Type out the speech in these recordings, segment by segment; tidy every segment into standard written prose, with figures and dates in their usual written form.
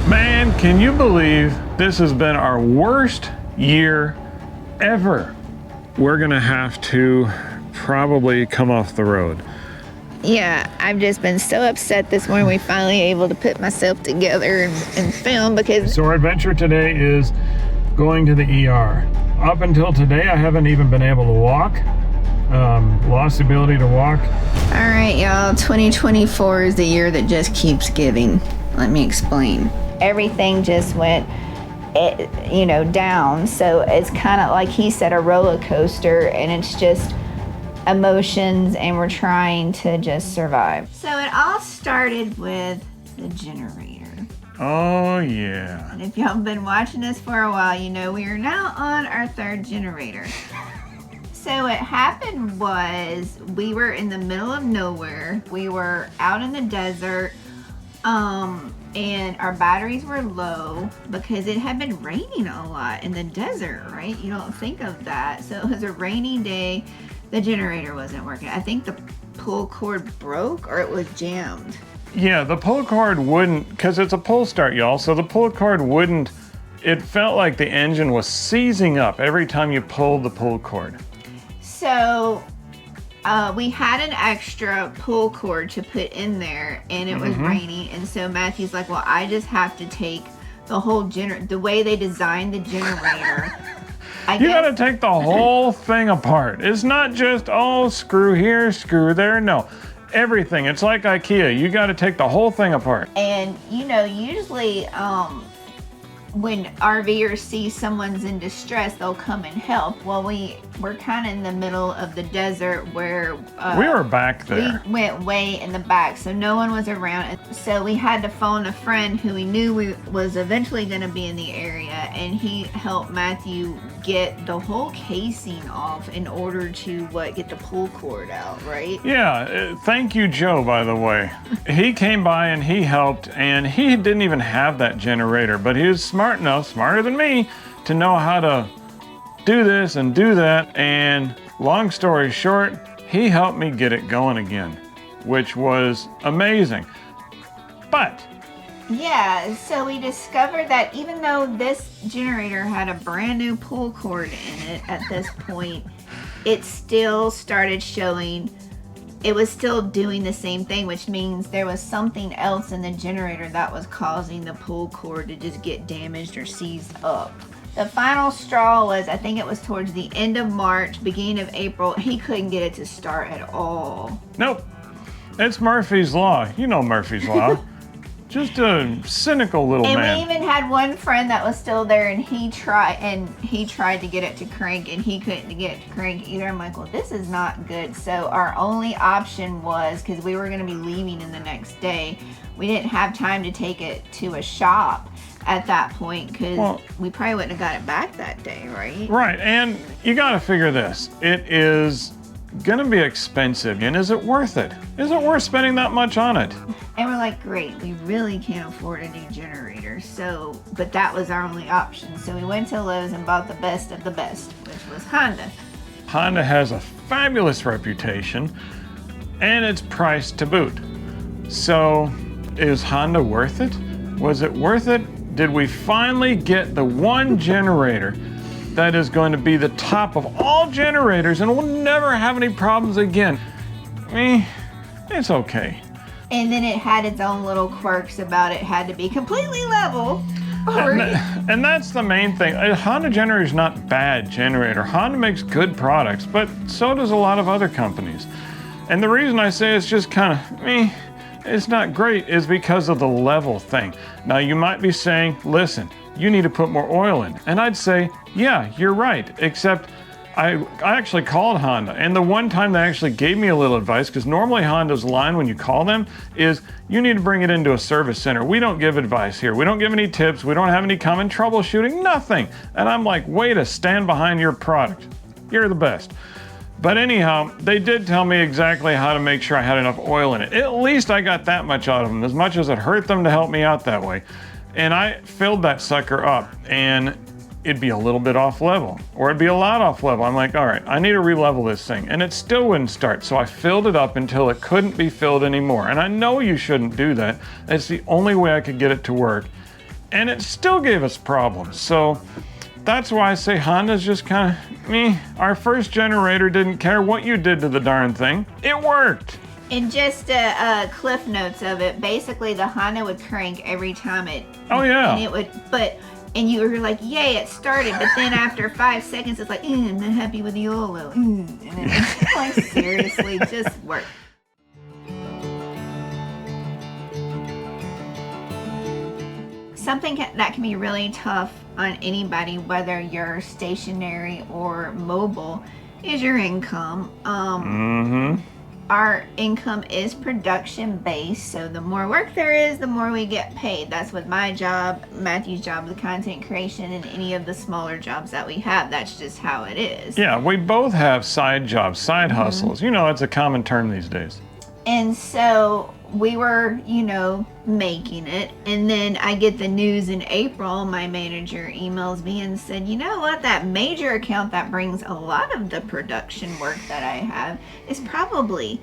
Man, can you believe this has been our worst year ever? We're gonna have to probably come off the road. Yeah, I've just been so upset this morning we finally able to put myself together and film because... So our adventure today is going to the ER. Up until today, I haven't even been able to walk. Lost the ability to walk. All right, y'all, 2024 is the year that just keeps giving. Let me explain. Everything just went, down. So it's kind of like he said, a roller coaster, and it's just emotions, and we're trying to just survive. So it all started with the generator. Oh, yeah. And if y'all have been watching us for a while, you know we are now on our third generator. So what happened was we were in the middle of nowhere. We were out in the desert. And our batteries were low because it had been raining a lot in the desert, right? You don't think of that. So it was a rainy day. The generator wasn't working. I think the pull cord broke or it was jammed. Yeah, the pull cord wouldn't, because it's a pull start, y'all. So the pull cord wouldn't, it felt like the engine was seizing up every time you pulled the pull cord. So we had an extra pull cord to put in there, and it was raining, and so Matthew's like, well, I just have to take the whole the way they designed the generator. You gotta take the whole thing apart. It's not just, oh, screw here, screw there. No, everything. It's like IKEA. You gotta take the whole thing apart. And usually when RVers see someone's in distress, they'll come and help. Well, we're kind of in the middle of the desert where we were back there. We went way in the back, so no one was around. So we had to phone a friend who we knew was eventually going to be in the area, and he helped Matthew get the whole casing off in order to get the pull cord out, right? Yeah, thank you, Joe, by the way. He came by and he helped, and he didn't even have that generator, but he was smart enough, smarter than me, to know how to do this and do that, and long story short, he helped me get it going again, which was amazing. But yeah, so we discovered that even though this generator had a brand new pull cord in it at this point, it still started showing, it was still doing the same thing, which means there was something else in the generator that was causing the pull cord to just get damaged or seized up. The final straw was, I think it was towards the end of March, beginning of April, he couldn't get it to start at all. Nope. It's Murphy's Law. You know Murphy's Law. Just a cynical little man. And we even had one friend that was still there, and he tried to get it to crank, and he couldn't get it to crank either. I'm like, well, this is not good. So our only option was, because we were going to be leaving in the next day, we didn't have time to take it to a shop at that point, because we probably wouldn't have got it back that day, right? Right, and you got to figure this. It is going to be expensive, and is it worth it? Is it worth spending that much on it? And we're like, great, we really can't afford a new generator. So, but that was our only option. So we went to Lowe's and bought the best of the best, which was Honda. Honda has a fabulous reputation, and it's priced to boot. So, is Honda worth it? Was it worth it? Did we finally get the one generator that is going to be the top of all generators and we'll never have any problems again? It's okay. And then it had its own little quirks about it had to be completely level. And that's the main thing. A Honda generator is not a bad generator. Honda makes good products, but so does a lot of other companies. And the reason I say it's just kind of it's not great is because of the level thing. Now you might be saying, listen, you need to put more oil in. And I'd say, yeah, you're right, except I actually called Honda, and the one time they actually gave me a little advice, because normally Honda's line when you call them is, you need to bring it into a service center. We don't give advice here. We don't give any tips. We don't have any common troubleshooting, nothing. And I'm like, way to stand behind your product. You're the best. But anyhow, they did tell me exactly how to make sure I had enough oil in it. At least I got that much out of them, as much as it hurt them to help me out that way. And I filled that sucker up, and it'd be a little bit off level, or it'd be a lot off level. I'm like, all right, I need to re-level this thing. And it still wouldn't start. So I filled it up until it couldn't be filled anymore. And I know you shouldn't do that. It's the only way I could get it to work. and it still gave us problems. So that's why I say Honda's just kind of me. Our first generator didn't care what you did to the darn thing. It worked. And just cliff notes of it, basically the Honda would crank every time it. Oh yeah. And it would, and you were like, yay, it started. But then after 5 seconds, it's like, I'm not happy with the oil. And it's like, seriously, just work. Something that can be really tough on anybody, whether you're stationary or mobile, is your income. Our income is production based, so the more work there is, the more we get paid. That's with my job, Matthew's job, the content creation, and any of the smaller jobs that we have. That's just how it is. Yeah, we both have side jobs, side hustles. You know, it's a common term these days. And so we were, making it. And then I get the news in April. My manager emails me and said, you know what, that major account that brings a lot of the production work that I have is probably,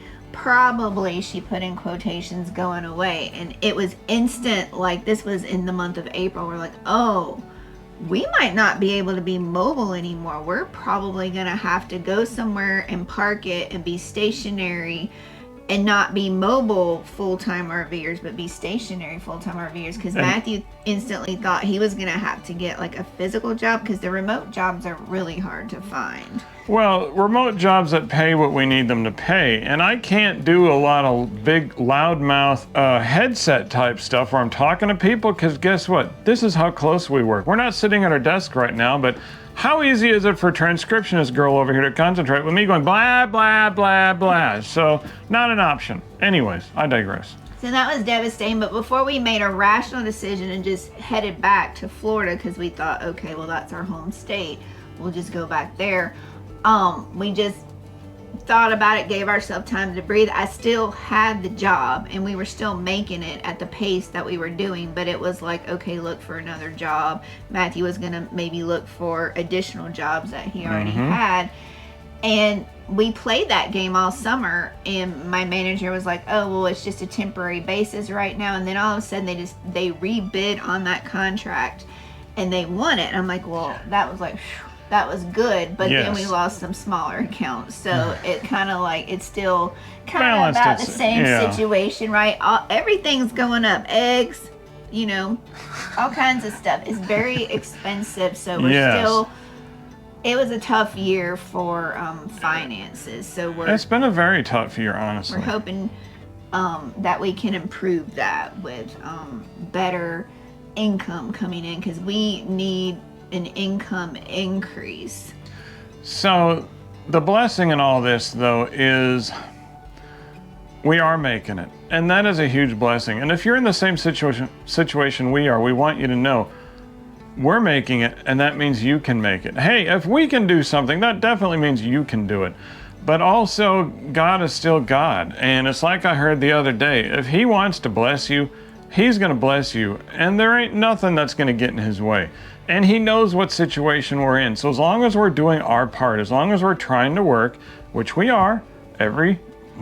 she put in quotations, going away. And it was instant, like this was in the month of April. We're like, oh, we might not be able to be mobile anymore. We're probably going to have to go somewhere and park it and be stationary and not be mobile full-time RVers, but be stationary full-time RVers, because Matthew instantly thought he was going to have to get like a physical job, because the remote jobs are really hard to find. Well, remote jobs that pay what we need them to pay, and I can't do a lot of big loudmouth headset type stuff where I'm talking to people, because guess what? This is how close we work. We're not sitting at our desk right now, but how easy is it for a transcriptionist girl over here to concentrate with me going blah, blah, blah, blah? So, not an option. Anyways, I digress. So that was devastating, but before we made a rational decision and just headed back to Florida, because we thought, okay, well, that's our home state, we'll just go back there. We just thought about it, gave ourselves time to breathe. I still had the job and we were still making it at the pace that we were doing, but it was like, okay, look for another job. Matthew was gonna maybe look for additional jobs that he already had. And we played that game all summer, and my manager was like, oh, well, it's just a temporary basis right now. And then all of a sudden they rebid on that contract and they won it. And I'm like, well, that was like, whew, that was good, but then we lost some smaller accounts, so it kind of like, it's still kind of about the same situation, right? Everything's going up, eggs, all kinds of stuff. It's very expensive, so we're still, it was a tough year for finances, so it's been a very tough year, honestly. We're hoping that we can improve that with better income coming in, because we need an income increase. So the blessing in all this, though, is we are making it, and that is a huge blessing. And if you're in the same situation we are, we want you to know we're making it, and that means you can make it. Hey, if we can do something, that definitely means you can do it. But also, God is still God, and it's like I heard the other day, if He wants to bless you, He's going to bless you, and there ain't nothing that's going to get in His way. And He knows what situation we're in. So as long as we're doing our part, as long as we're trying to work, which we are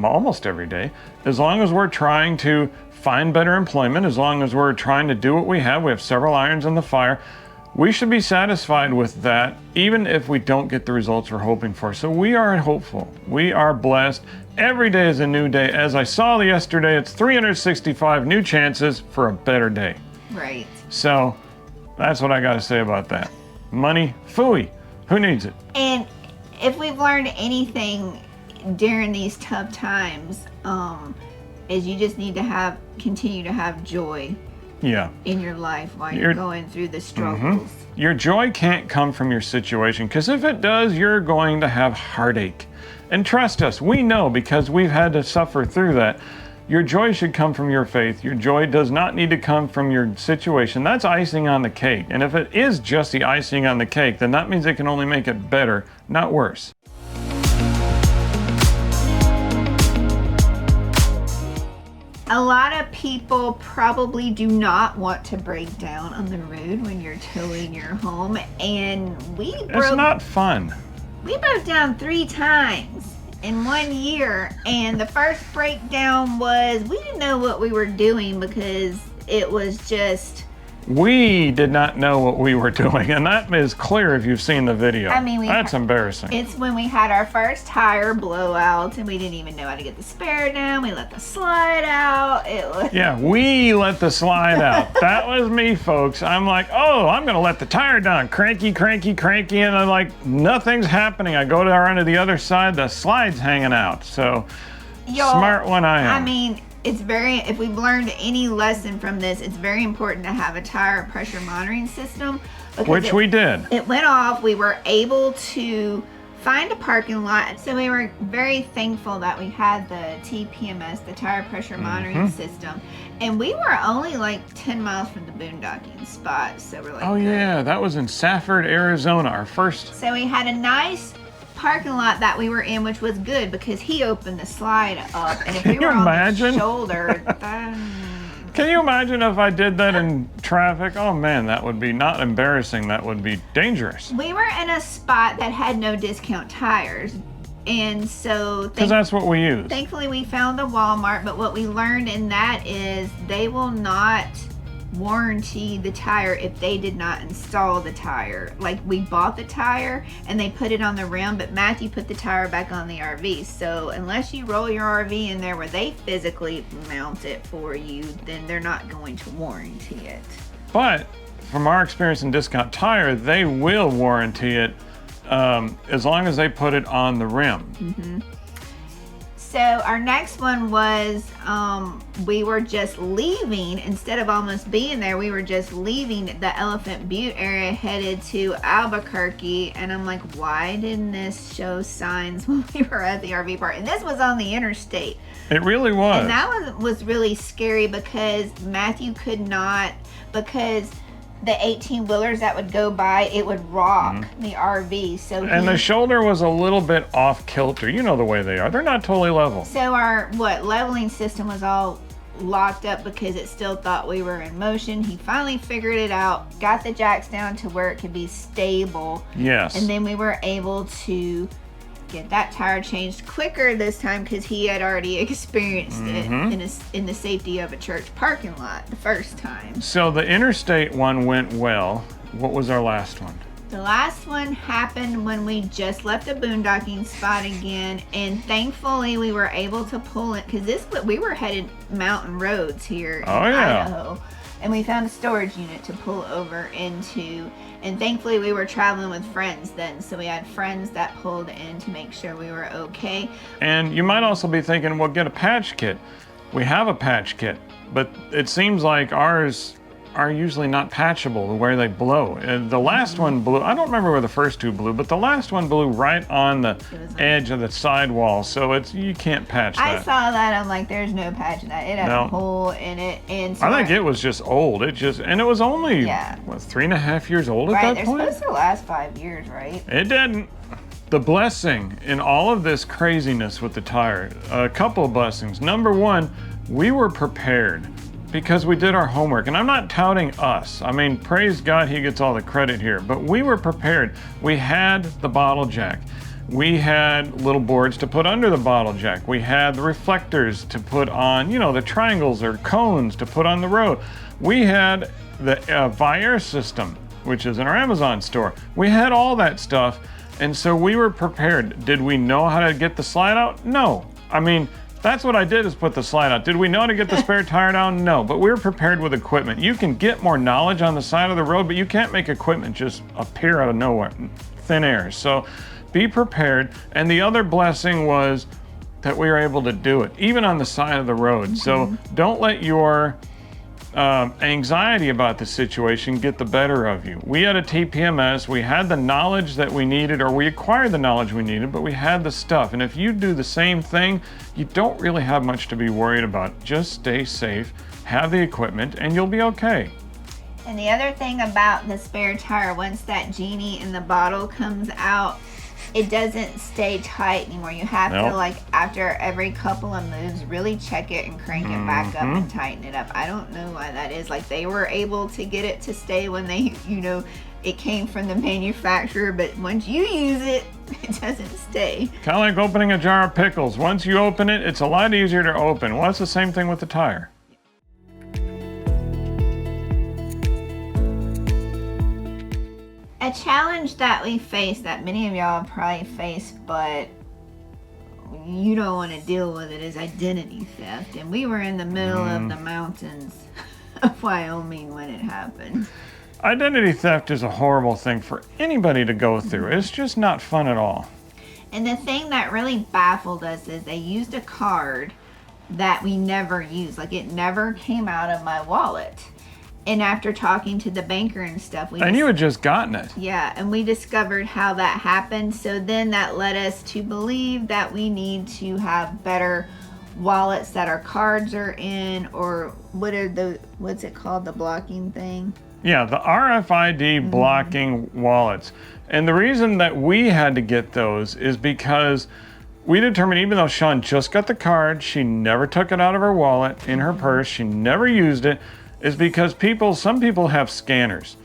almost every day, as long as we're trying to find better employment, as long as we're trying to do what we have several irons in the fire, we should be satisfied with that, even if we don't get the results we're hoping for. So we are hopeful. We are blessed. Every day is a new day. As I saw yesterday, it's 365 new chances for a better day. Right. So that's what I got to say about that. Money, phooey. Who needs it? And if we've learned anything during these tough times, is you just need to continue to have joy in your life while you're going through the struggles. Your joy can't come from your situation, because if it does, you're going to have heartache. And trust us, we know, because we've had to suffer through that. Your joy should come from your faith. Your joy does not need to come from your situation. That's icing on the cake. And if it is just the icing on the cake, then that means it can only make it better, not worse. A lot of people probably do not want to break down on the road when you're towing your home, and it's not fun. We broke down 3 times in 1 year, and the first breakdown was we didn't know what we were doing, because it was just We did not know what we were doing, and that is clear if you've seen the video. I mean, that's embarrassing. It's when we had our first tire blowout and we didn't even know how to get the spare down. We let the slide out. Yeah, we let the slide out. That was me, folks. I'm like, oh, I'm gonna let the tire down. Cranky, cranky, cranky, and I'm like, nothing's happening. I go around to the other side, the slide's hanging out. So, smart one I am. I mean, if we've learned any lesson from this, it's very important to have a tire pressure monitoring system. Which we did. It went off. We were able to find a parking lot. So we were very thankful that we had the TPMS, the tire pressure monitoring system. And we were only like 10 miles from the boondocking spot. So we're like, oh yeah, that was in Safford, Arizona, our first. So we had a nice parking lot that we were in, which was good because he opened the slide up, and if we were on the shoulder, then... Can you imagine if I did that in traffic? Oh man, that would be not embarrassing, that would be dangerous. We were in a spot that had no discount tires, and so... Because that's what we use. Thankfully we found a Walmart, but what we learned in that is they will not warranty the tire if they did not install the tire. Like, we bought the tire and they put it on the rim, but Matthew put the tire back on the RV. So unless you roll your RV in there where they physically mount it for you, then they're not going to warranty it. But from our experience in Discount Tire, they will warranty it as long as they put it on the rim. So our next one was, we were just leaving, instead of almost being there, we were just leaving the Elephant Butte area headed to Albuquerque. And I'm like, why didn't this show signs when we were at the RV park? And this was on the interstate. It really was. And that was really scary because Matthew could not, because the 18-wheelers that would go by, it would rock the RV. And the shoulder was a little bit off kilter. You know the way they are. They're not totally level. So our leveling system was all locked up because it still thought we were in motion. He finally figured it out, got the jacks down to where it could be stable. Yes. And then we were able to get that tire changed quicker this time because he had already experienced it in the safety of a church parking lot the first time. So the interstate one went well. What was our last one? The last one happened when we just left the boondocking spot again, and thankfully we were able to pull it because we were headed mountain roads here in Idaho, and we found a storage unit to pull over into. And thankfully we were traveling with friends then, so we had friends that pulled in to make sure we were okay. And you might also be thinking, well, get a patch kit. We have a patch kit, but it seems like ours are usually not patchable where they blow. The last one blew, I don't remember where the first two blew, but the last one blew right on the edge of the sidewall, so you can't patch that. I saw that, I'm like, there's no patch in that. It had a hole in it. And so I think it was just old. And it was only, what, 3.5 years old at that point? Right, they're supposed to last 5 years, right? It didn't. The blessing in all of this craziness with the tire, a couple of blessings. Number one, we were prepared because we did our homework. And I'm not touting us. I mean, praise God, he gets all the credit here. But we were prepared. We had the bottle jack. We had little boards to put under the bottle jack. We had the reflectors to put on, the triangles or cones to put on the road. We had the Viair system, which is in our Amazon store. We had all that stuff. And so we were prepared. Did we know how to get the slide out? No. I mean, that's what I did, is put the slide out. Did we know how to get the spare tire down? No, but we were prepared with equipment. You can get more knowledge on the side of the road, but you can't make equipment just appear out of nowhere, thin air. So be prepared. And the other blessing was that we were able to do it, even on the side of the road. So don't let your anxiety about the situation get the better of you. We had a TPMS, we had the knowledge that we needed, or we acquired the knowledge we needed, but we had the stuff. And if you do the same thing, you don't really have much to be worried about. Just stay safe, have the equipment, and you'll be okay. And the other thing about the spare tire, once that genie in the bottle comes out, it doesn't stay tight anymore. You have to, like, after every couple of moves, really check it and crank it back up and tighten it up. I don't know why that is. Like, they were able to get it to stay when they, it came from the manufacturer, but once you use it, it doesn't stay. Kind of like opening a jar of pickles. Once you open it, it's a lot easier to open. Well, it's the same thing with the tire. challenge that we face, that many of y'all probably face, but you don't want to deal with it, is identity theft. And we were in the middle of the mountains of Wyoming when it happened. Identity theft is a horrible thing for anybody to go through. It's just not fun at all. And the thing that really baffled us is they used a card that we never used. Like, it never came out of my wallet. And after talking to the banker and stuff, you had just gotten it. Yeah, and we discovered how that happened. So then that led us to believe that we need to have better wallets that our cards are in, or what's it called, the blocking thing? Yeah, the RFID blocking wallets. And the reason that we had to get those is because we determined, even though Sean just got the card, she never took it out of her wallet, in her purse, she never used it, is because some people have scanners.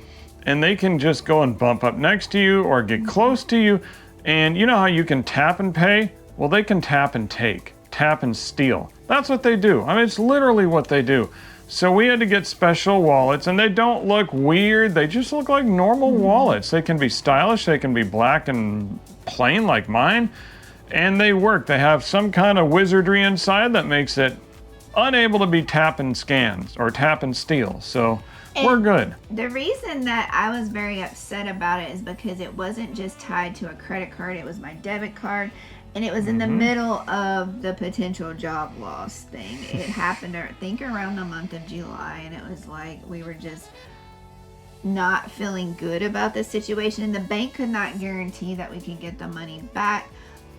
And they can just go and bump up next to you or get close to you. And you know how you can tap and pay? Well, they can tap and take, tap and steal. That's what they do. I mean, it's literally what they do. So we had to get special wallets, and they don't look weird. They just look like normal wallets. They can be stylish. They can be black and plain like mine, and they work. They have some kind of wizardry inside that makes it unable to be tap and scans or tap and steal. So we're good. The reason that I was very upset about it is because it wasn't just tied to a credit card. It was my debit card. And it was in the middle of the potential job loss thing. It happened, I think, around the month of July. And it was like we were just not feeling good about the situation. And the bank could not guarantee that we could get the money back.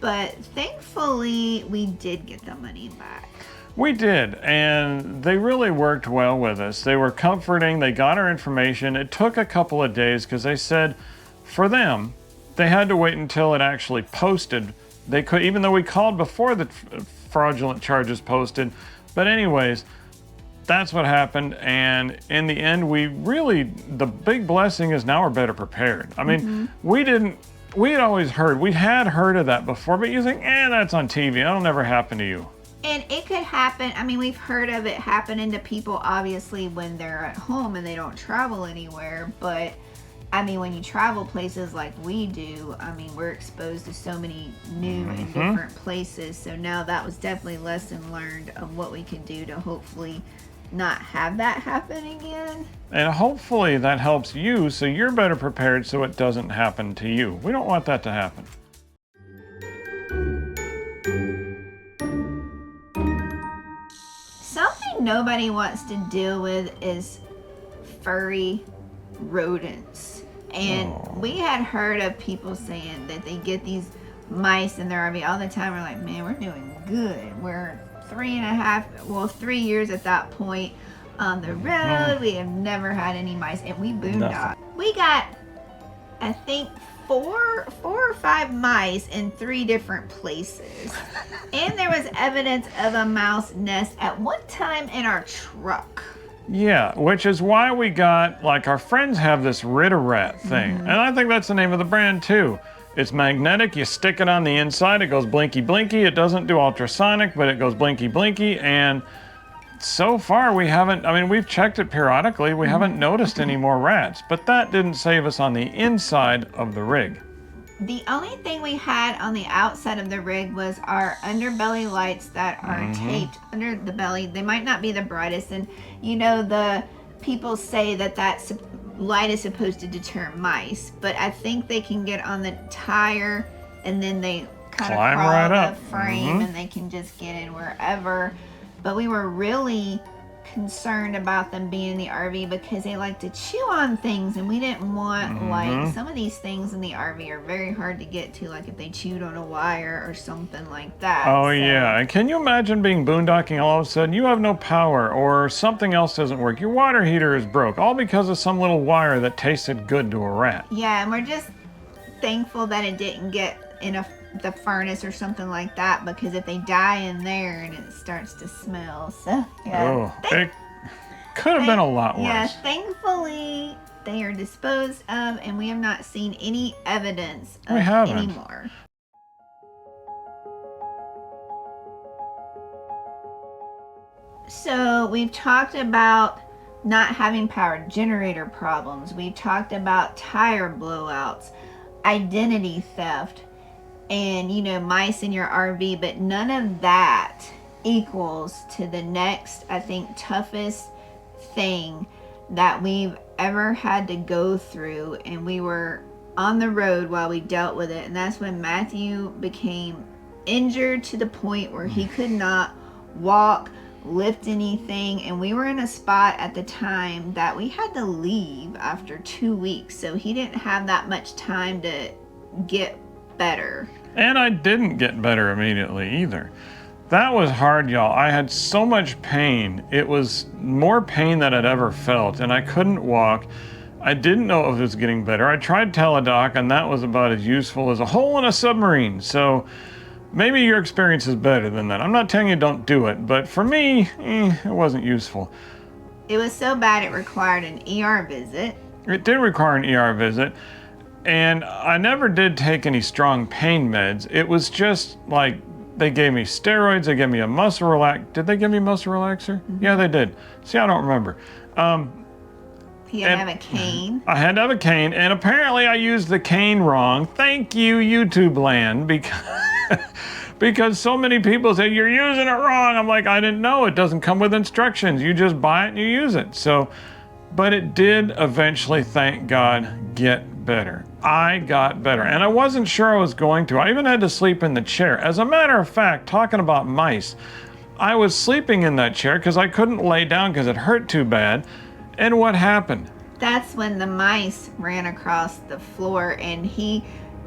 But thankfully, we did get the money back. We did. And they really worked well with us. They were comforting. They got our information. It took a couple of days because they said for them, they had to wait until it actually posted. They could, even though we called before the fraudulent charges posted. But anyways, that's what happened. And in the end, the big blessing is now we're better prepared. I mean, we had always heard, we had heard of that before, but you think, that's on TV. That'll never happen to you. And it could happen. I mean, we've heard of it happening to people, obviously, when they're at home and they don't travel anywhere. But I mean, when you travel places like we do, I mean, we're exposed to so many new and different places. So now that was definitely a lesson learned of what we can do to hopefully not have that happen again. And hopefully that helps you so you're better prepared so it doesn't happen to you. We don't want that to happen. Something nobody wants to deal with is furry rodents. And we had heard of people saying that they get these mice in their RV all the time. We're like, man, we're doing good. We're 3 years at that point on the road. We have never had any mice, and we boondogged. We got, I think, four or five mice in 3 different places. And there was evidence of a mouse nest at one time in our truck. Yeah, which is why we got, like, our friends have this Rit-A-Rat thing. And I think that's the name of the brand too. It's magnetic, you stick it on the inside, it goes blinky blinky. It doesn't do ultrasonic, but it goes blinky blinky. And so far we haven't, I mean, we've checked it periodically, we haven't noticed any more rats, but that didn't save us on the inside of the rig. The only thing we had on the outside of the rig was our underbelly lights that are taped under the belly. They might not be the brightest, and you know, the people say that light is supposed to deter mice, but I think they can get on the tire and then they kind of crawl right the up. frame and they can just get in wherever. But we were really concerned about them being in the RV because they like to chew on things, and we didn't want like some of these things in the RV are very hard to get to, like if they chewed on a wire or something like that. Oh yeah, and can you imagine being boondocking all of a sudden you have no power or something else doesn't work, your water heater is broke, all because of some little wire that tasted good to a rat. Yeah, and we're just thankful that it didn't get in the furnace or something like that, because if they die in there and it starts to smell, so yeah. It could have been a lot worse. Yeah, thankfully they are disposed of, and we have not seen any evidence of anymore. So we've talked about not having power generator problems. We talked about tire blowouts, identity theft, and mice in your RV, but none of that equals to the next, I think, toughest thing that we've ever had to go through, and we were on the road while we dealt with it, and that's when Matthew became injured to the point where he could not walk, lift anything, and we were in a spot at the time that we had to leave after 2 weeks, so he didn't have that much time to get better. And I didn't get better immediately either. That was hard, y'all. I had so much pain. It was more pain than I'd ever felt, and I couldn't walk. I didn't know if it was getting better. I tried Teladoc, and that was about as useful as a hole in a submarine. So maybe your experience is better than that. I'm not telling you don't do it, but for me, it wasn't useful. It was so bad it required an ER visit. It did require an ER visit, and I never did take any strong pain meds. It was just like they gave me steroids, they gave me a muscle relaxer. Did they give me muscle relaxer? Mm-hmm. Yeah, they did. See, I don't remember. He had to have a cane. I had to have a cane, and apparently I used the cane wrong. Thank you, YouTube land, because so many people say, you're using it wrong. I'm like, I didn't know. It doesn't come with instructions. You just buy it and you use it. So, but it did eventually, thank God, get better. I got better, and I wasn't sure I was going to. I even had to sleep in the chair. As a matter of fact, talking about mice, I was sleeping in that chair because I couldn't lay down because it hurt too bad. And what happened? That's when the mice ran across the floor, and he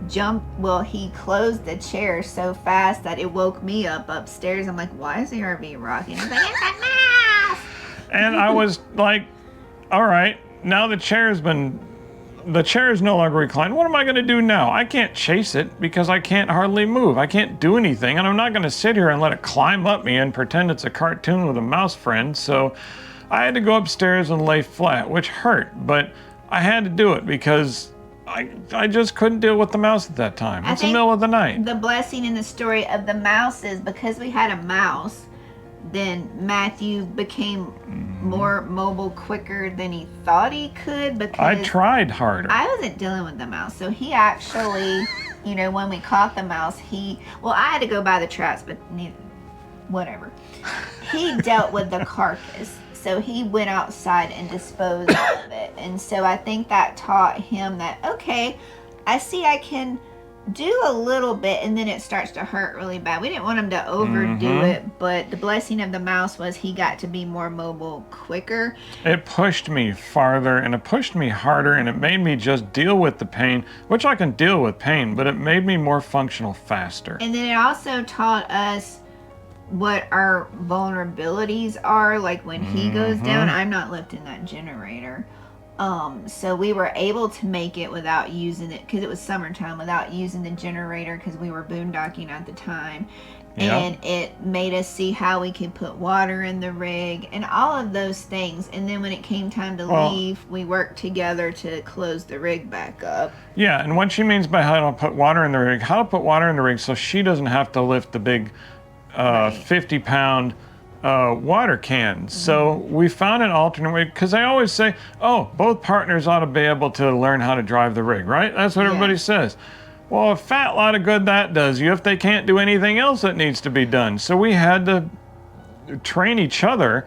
closed the chair so fast that it woke me up upstairs. I'm like, why is the RV rocking? He's like, it's a mouse! And I was like, all right, now the chair is no longer reclined. What am I going to do now? I can't chase it because I can't hardly move. I can't do anything, and I'm not going to sit here and let it climb up me and pretend it's a cartoon with a mouse friend. So I had to go upstairs and lay flat, which hurt, but I had to do it because I just couldn't deal with the mouse at that time. It's the middle of the night. The blessing in the story of the mouse is because we had a mouse, then Matthew became more mobile quicker than he thought he could, because I tried harder. I wasn't dealing with the mouse. So he actually, when we caught the mouse, I had to go buy the traps, but whatever. He dealt with the carcass. So he went outside and disposed of it. And so I think that taught him that, okay, I see I can do a little bit, and then it starts to hurt really bad. We didn't want him to overdo it, but the blessing of the mouse was he got to be more mobile quicker. It pushed me farther, and it pushed me harder, and it made me just deal with the pain, which I can deal with pain, but it made me more functional faster. And then it also taught us what our vulnerabilities are. Like when he goes down, I'm not lifting that generator. So we were able to make it without using it, because it was summertime, without using the generator, because we were boondocking at the time. Yep. And it made us see how we could put water in the rig and all of those things. And then when it came time to leave, we worked together to close the rig back up. Yeah, and what she means by how to put water in the rig, so she doesn't have to lift the big 50-pound water cans. So we found an alternate way, because I always say, both partners ought to be able to learn how to drive the rig, right? That's what everybody says. Well, a fat lot of good that does you if they can't do anything else that needs to be done. So we had to train each other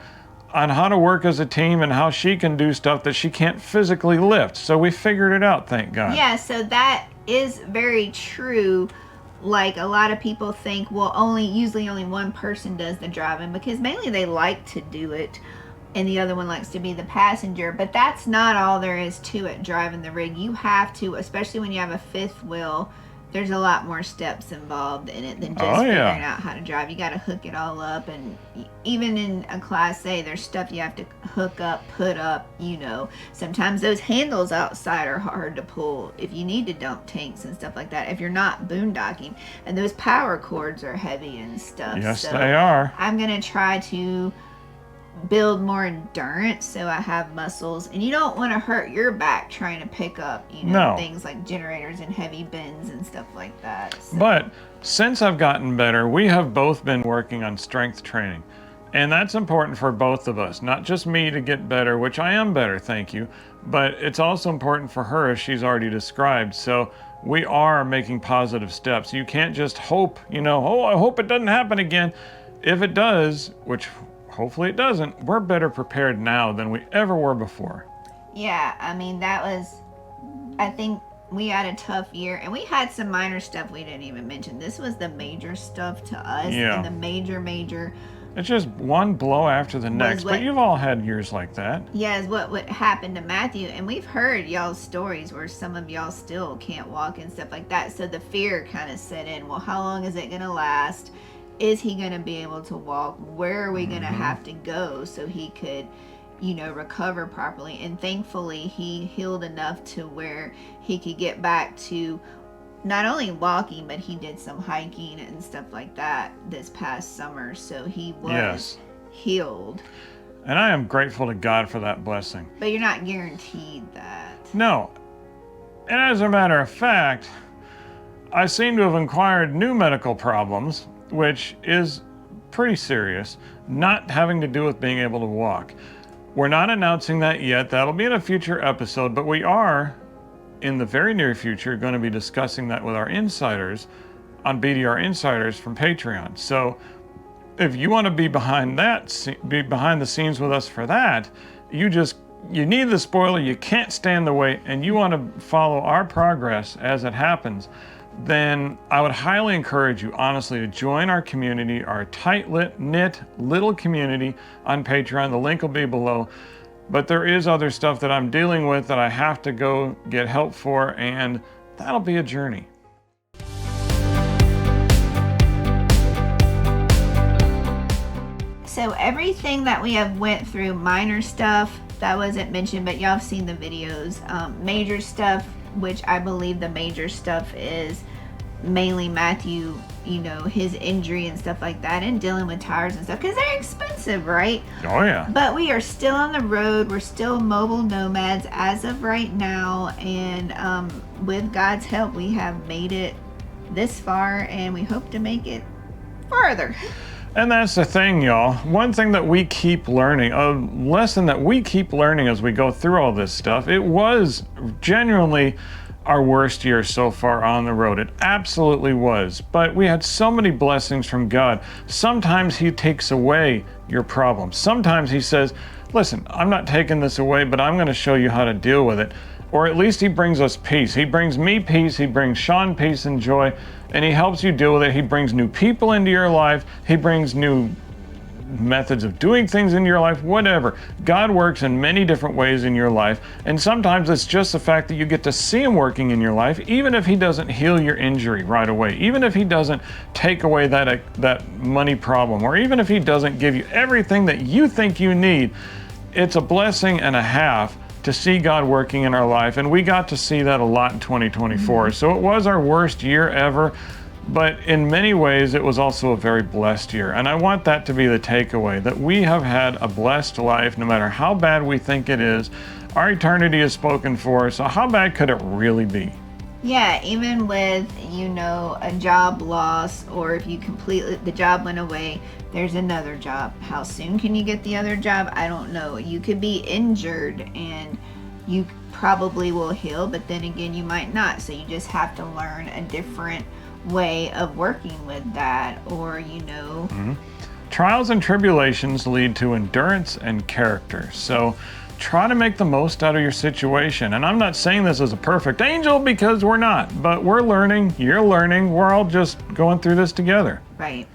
on how to work as a team and how she can do stuff that she can't physically lift. So we figured it out, thank God. Yeah, so that is very true. Like, a lot of people think, well, usually only one person does the driving, because mainly they like to do it and the other one likes to be the passenger. But that's not all there is to it, driving the rig. You have to, especially when you have a fifth wheel, there's a lot more steps involved in it than just figuring out how to drive. You got to hook it all up, and even in a Class A, there's stuff you have to hook up, put up, Sometimes those handles outside are hard to pull if you need to dump tanks and stuff like that, if you're not boondocking. And those power cords are heavy and stuff. Yes, so they are. I'm going to try to build more endurance so I have muscles, and you don't want to hurt your back trying to pick up things like generators and heavy bins and stuff like that. So. But since I've gotten better, we have both been working on strength training, And that's important for both of us, not just me to get better, which I am better, thank you, but it's also important for her, as she's already described. So we are making positive steps. You can't just hope, oh, I hope it doesn't happen again. If it does, which hopefully it doesn't, we're better prepared now than we ever were before. Yeah, I mean, I think we had a tough year, and we had some minor stuff we didn't even mention. This was the major stuff to us, and the major. It's just one blow after the next, but you've all had years like that. Yeah, is what happened to Matthew, and we've heard y'all's stories where some of y'all still can't walk and stuff like that, so the fear kind of set in. Well, how long is it going to last? Is he going to be able to walk? Where are we going to have to go so he could, recover properly? And thankfully, he healed enough to where he could get back to not only walking, but he did some hiking and stuff like that this past summer. So he was healed. And I am grateful to God for that blessing. But you're not guaranteed that. No. And as a matter of fact, I seem to have acquired new medical problems, which is pretty serious, not having to do with being able to walk. We're not announcing that yet. That'll be in a future episode, but we are, in the very near future, going to be discussing that with our insiders on BDR Insiders from Patreon. So if you want to be behind the scenes with us for that, you need the spoiler, you can't stand the wait, and you want to follow our progress as it happens, then I would highly encourage you, honestly, to join our community, our tight-knit little community on Patreon. The link will be below. But there is other stuff that I'm dealing with that I have to go get help for, and that'll be a journey. So everything that we have went through, minor stuff, that wasn't mentioned, but y'all have seen the videos. Major stuff, which I believe the major stuff is mainly Matthew, his injury and stuff like that, and dealing with tires and stuff, because they're expensive, right? Oh yeah. But we are still on the road. We're still mobile nomads as of right now, and with God's help, we have made it this far, and we hope to make it farther. And that's the thing, y'all. One thing that we keep learning, a lesson that we keep learning as we go through all this stuff, it was genuinely our worst year so far on the road. It absolutely was. But we had so many blessings from God. Sometimes he takes away your problems. Sometimes he says, listen, I'm not taking this away, but I'm going to show you how to deal with it. Or at least he brings us peace. He brings me peace. He brings Sean peace and joy. And he helps you deal with it. He brings new people into your life. He brings new methods of doing things in your life, whatever. God works in many different ways in your life, and sometimes it's just the fact that you get to see him working in your life, even if he doesn't heal your injury right away, even if he doesn't take away that money problem, or even if he doesn't give you everything that you think you need. It's a blessing and a half to see God working in our life, and we got to see that a lot in 2024. So it was our worst year ever, but in many ways, it was also a very blessed year. And I want that to be the takeaway, that we have had a blessed life, no matter how bad we think it is. Our eternity is spoken for, so how bad could it really be? Yeah, even with, a job loss, or if the job went away, there's another job. How soon can you get the other job? I don't know. You could be injured and you probably will heal, but then again, you might not. So you just have to learn a different way of working with that, or Trials and tribulations lead to endurance and character. So try to make the most out of your situation. And I'm not saying this as a perfect angel, because we're not, but we're learning, you're learning, we're all just going through this together. Right.